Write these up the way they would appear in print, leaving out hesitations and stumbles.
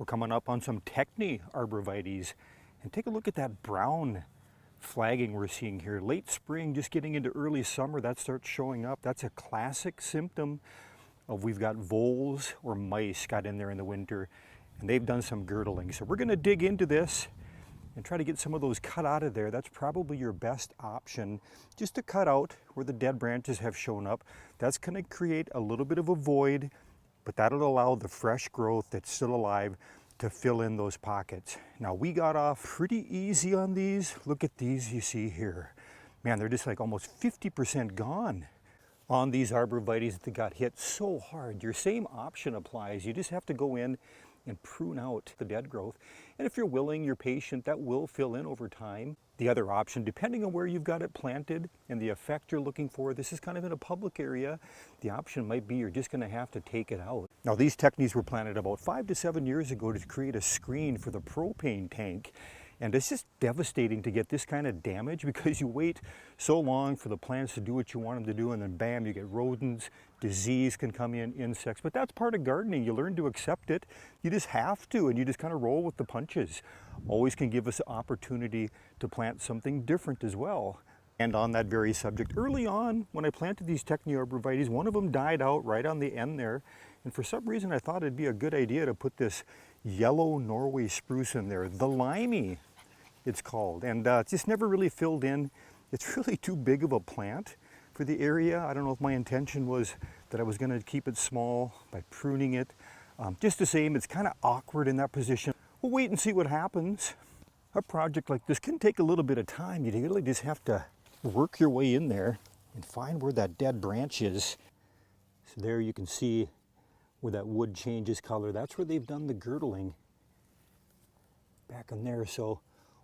We're coming up on some Techny Arborvitaes, and take a look at that brown flagging we're seeing here. Late spring, just getting into early summer, that starts showing up. That's a classic symptom of we've got voles or mice got in there in the winter, and they've done some girdling. So we're going to dig into this and try to get some of those cut out of there. That's probably your best option, just to cut out where the dead branches have shown up. That's going to create a little bit of a void, but that'll allow the fresh growth that's still alive to fill in those pockets. Now, we got off pretty easy on these. Look at these you see here. Man, they're just like almost 50% gone on these Arborvitaes that got hit so hard. Your same option applies. You just have to go in and prune out the dead growth. And if you're willing, you're patient, that will fill in over time. The other option, depending on where you've got it planted and the effect you're looking for, this is kind of in a public area, the option might be you're just going to have to take it out. Now, these Technies were planted about 5 to 7 years ago to create a screen for the propane tank. And it's just devastating to get this kind of damage because you wait so long for the plants to do what you want them to do, and then bam, you get rodents, disease can come in, insects. But that's part of gardening. You learn to accept it. You just have to, and you just kind of roll with the punches. Always can give us an opportunity to plant something different as well. And on that very subject, early on when I planted these Techny Arborvitaes, one of them died out right on the end there. And for some reason I thought it'd be a good idea to put this yellow Norway spruce in there, the limey it's called, and it's just never really filled in. It's really too big of a plant for the area. I don't know if my intention was that I was going to keep it small by pruning it. Just the same, it's kind of awkward in that position. We'll wait and see what happens. A project like this can take a little bit of time. You really just have to work your way in there and find where that dead branch is. So there you can see where that wood changes color. That's where they've done the girdling back in there. So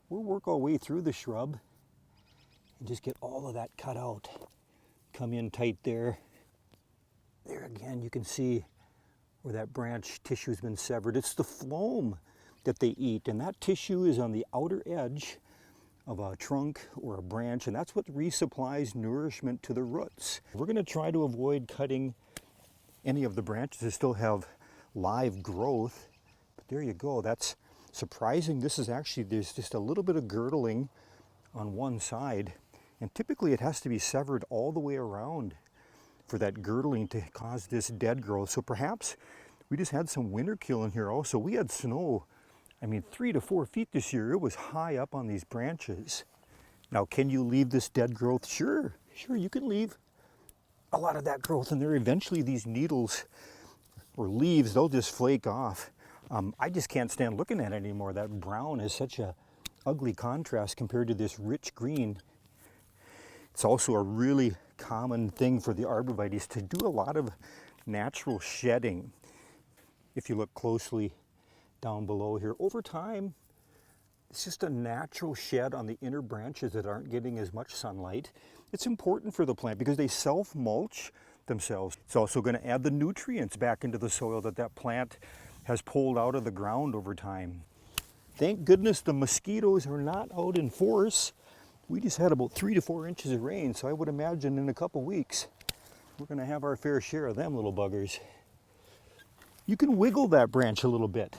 we'll work our way through the shrub and just get all of that cut out. Come in tight there. There again, you can see where that branch tissue has been severed. It's the phloem that they eat, and that tissue is on the outer edge of a trunk or a branch, and that's what resupplies nourishment to the roots. We're going to try to avoid cutting any of the branches that still have live growth. But there you go. That's surprising. This is actually, there's just a little bit of girdling on one side, and typically it has to be severed all the way around for that girdling to cause this dead growth. So perhaps we just had some winter kill in here also. We had snow, 3 to 4 feet this year. It was high up on these branches. Now, can you leave this dead growth? Sure, you can leave a lot of that growth in there. Eventually these needles or leaves, they'll just flake off. I just can't stand looking at it anymore. That brown is such a ugly contrast compared to this rich green. It's also a really common thing for the Arborvitaes to do a lot of natural shedding. If you look closely down below here, over time, it's just a natural shed on the inner branches that aren't getting as much sunlight. It's important for the plant because they self-mulch themselves. It's also going to add the nutrients back into the soil that plant has pulled out of the ground over time. Thank goodness the mosquitoes are not out in force. We just had about 3 to 4 inches of rain, so I would imagine in a couple weeks we're going to have our fair share of them little buggers. You can wiggle that branch a little bit.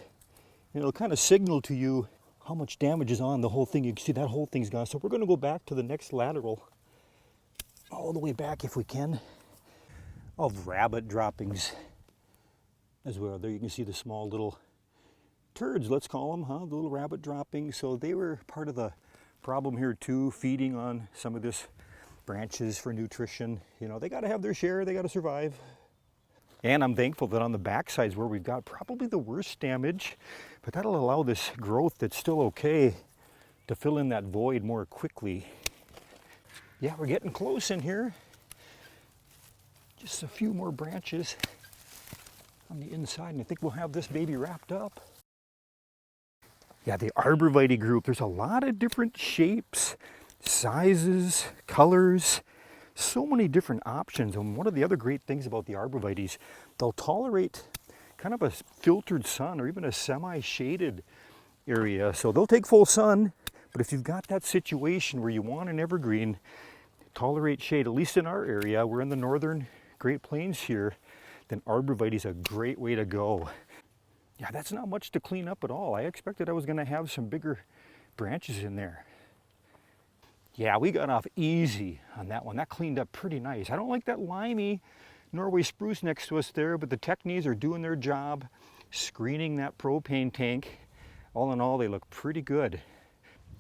It'll kind of signal to you how much damage is on the whole thing. You can see that whole thing's gone. So we're going to go back to the next lateral, all the way back if we can, of rabbit droppings as well. There you can see the small little turds, let's call them, the little rabbit droppings. So they were part of the problem here too, feeding on some of this branches for nutrition. They got to have their share, they got to survive. And I'm thankful that on the back sides where we've got probably the worst damage, but that'll allow this growth that's still okay to fill in that void more quickly. Yeah, we're getting close in here. Just a few more branches on the inside, and I think we'll have this baby wrapped up. Yeah, the Arborvitae group, there's a lot of different shapes, sizes, colors, so many different options. And one of the other great things about the Arborvitaes, they'll tolerate kind of a filtered sun or even a semi-shaded area. So they'll take full sun, but if you've got that situation where you want an evergreen, tolerate shade, at least in our area, we're in the northern Great Plains here, then Arborvitae is a great way to go. Yeah, that's not much to clean up at all. I expected I was going to have some bigger branches in there. Yeah, we got off easy on that one. That cleaned up pretty nice. I don't like that limey Norway spruce next to us there, but the Technies are doing their job, screening that propane tank. All in all, they look pretty good.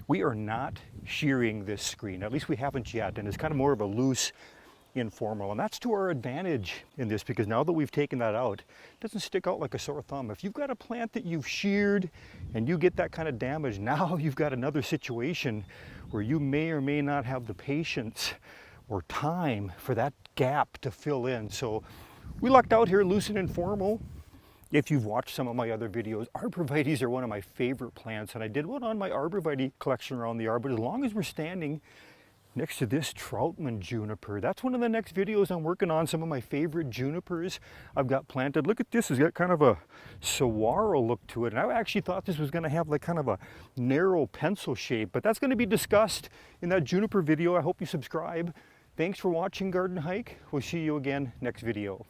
We are not shearing this screen, at least we haven't yet, and it's kind of more of a loose, informal, and that's to our advantage in this, because now that we've taken that out, it doesn't stick out like a sore thumb. If you've got a plant that you've sheared and you get that kind of damage, now you've got another situation where you may or may not have the patience or time for that gap to fill in. So we lucked out here, loose and informal. If you've watched some of my other videos, Arborvitaes are one of my favorite plants, and I did one on my Arborvitae collection around the yard, but as long as we're standing next to this Troutman juniper, that's one of the next videos I'm working on, some of my favorite junipers I've got planted. Look at this, it's got kind of a saguaro look to it, and I actually thought this was gonna have like kind of a narrow pencil shape, but that's gonna be discussed in that juniper video. I hope you subscribe. Thanks for watching Garden Hike. We'll see you again next video.